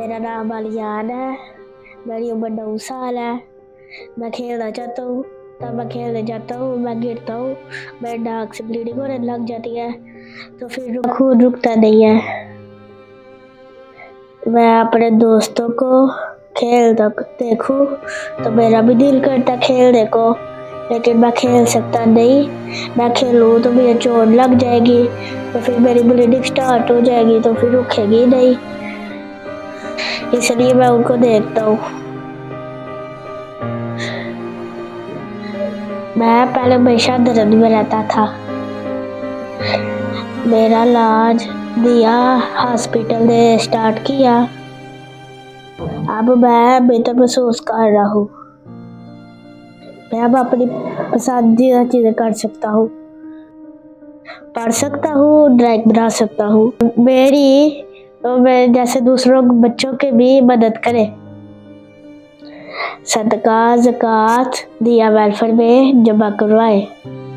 मेरा नाम अलियान है। मेरी उम्र 9 साल है। मैं खेलना चाहता हूँ। तब मैं खेलने जाता हूँ, मैं गिरता हूँ, मेरे नाक से ब्लीडिंग होने लग जाती है, तो फिर खून रुकता नहीं है। मैं अपने दोस्तों को खेलता देखूं तो मेरा भी दिल करता खेलने को, लेकिन मैं खेल सकता नहीं। मैं खेलूँ तो मुझे चोट लग जाएगी, तो फिर मेरी ब्लीडिंग स्टार्ट हो जाएगी, तो फिर रुकेगी नहीं। इसलिए मैं उनको देखता हूँ। मैं पहले हमेशा दर्द में रहता था। मेरा इलाज दिया हॉस्पिटल ने स्टार्ट किया। अब मैं बेहतर महसूस कर रहा हूँ। मैं अब अपनी पसंदीदा चीजें कर सकता हूँ, पढ़ सकता हूँ, ड्राइंग बना सकता हूँ। मैं जैसे दूसरों बच्चों की भी मदद करे। सदका ज़कात दिया वेलफेयर में जमा करवाए,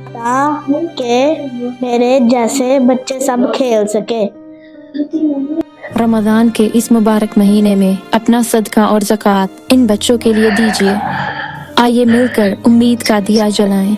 ताकि मेरे जैसे बच्चे सब खेल सके। रमज़ान के इस मुबारक महीने में अपना सदका और ज़कात इन बच्चों के लिए दीजिए। आइए मिलकर उम्मीद का दिया जलाएं।